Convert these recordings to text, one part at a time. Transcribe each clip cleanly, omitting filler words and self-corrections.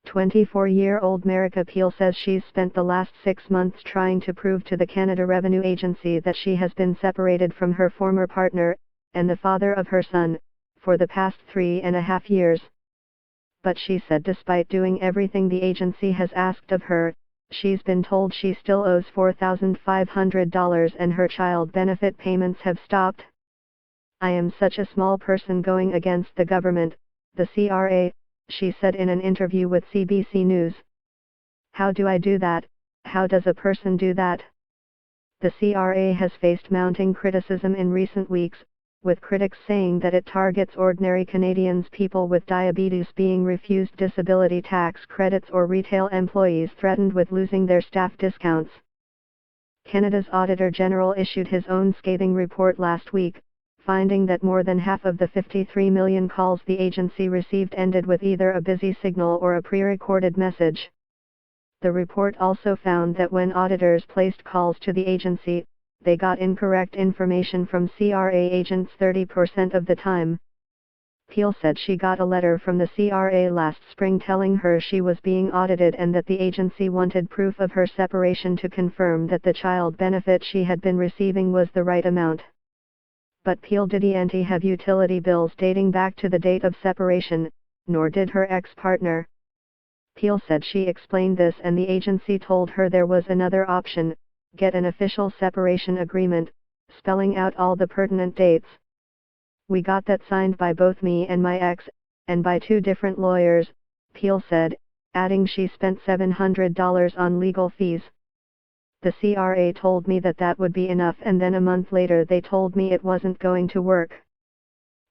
24-year-old Marika Peel says she's spent the last 6 months trying to prove to the Canada Revenue Agency that she has been separated from her former partner, and the father of her son, for the past 3.5 years. But she said despite doing everything the agency has asked of her, she's been told she still owes $4,500 and her child benefit payments have stopped. "I am such a small person going against the government, the CRA," she said in an interview with CBC News. "How do I do that? How does a person do that?" The CRA has faced mounting criticism in recent weeks, with critics saying that it targets ordinary Canadians, people with diabetes being refused disability tax credits, or retail employees threatened with losing their staff discounts. Canada's Auditor General issued his own scathing report last week, finding that more than half of the 53 million calls the agency received ended with either a busy signal or a pre-recorded message. The report also found that when auditors placed calls to the agency, they got incorrect information from CRA agents 30% of the time. Peel said she got a letter from the CRA last spring telling her she was being audited and that the agency wanted proof of her separation to confirm that the child benefit she had been receiving was the right amount. But Peel didn't have utility bills dating back to the date of separation, nor did her ex-partner. Peel said she explained this and the agency told her there was another option: get an official separation agreement, spelling out all the pertinent dates. "We got that signed by both me and my ex, and by 2 different lawyers," Peel said, adding she spent $700 on legal fees. "The CRA told me that would be enough, and then a month later they told me it wasn't going to work."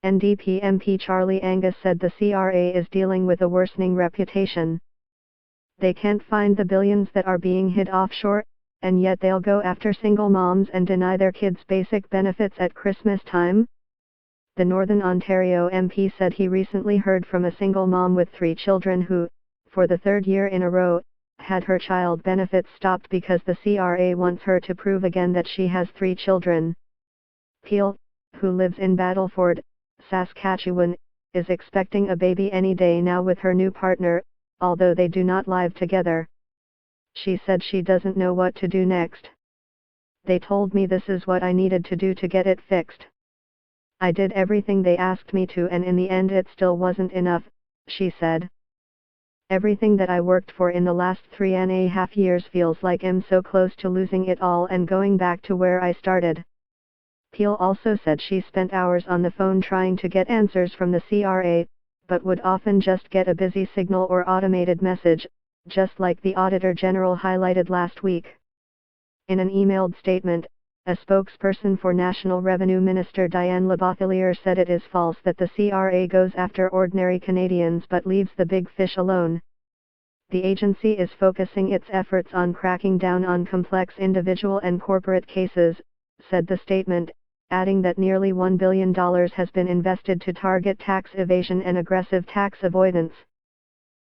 NDP MP Charlie Angus said the CRA is dealing with a worsening reputation. "They can't find the billions that are being hid offshore, and yet they'll go after single moms and deny their kids basic benefits at Christmas time." The Northern Ontario MP said he recently heard from a single mom with 3 children who, for the 3rd year in a row, had her child benefits stopped because the CRA wants her to prove again that she has 3 children. Peel, who lives in Battleford, Saskatchewan, is expecting a baby any day now with her new partner, although they do not live together. She said she doesn't know what to do next. "They told me this is what I needed to do to get it fixed. I did everything they asked me to, and in the end it still wasn't enough," she said. "Everything that I worked for in the last 3.5 years feels like I'm so close to losing it all and going back to where I started." Peel also said she spent hours on the phone trying to get answers from the CRA, but would often just get a busy signal or automated message, just like the Auditor General highlighted last week. In an emailed statement, a spokesperson for National Revenue Minister Diane Labothelier said it is false that the CRA goes after ordinary Canadians but leaves the big fish alone. "The agency is focusing its efforts on cracking down on complex individual and corporate cases," said the statement, adding that nearly $1 billion has been invested to target tax evasion and aggressive tax avoidance.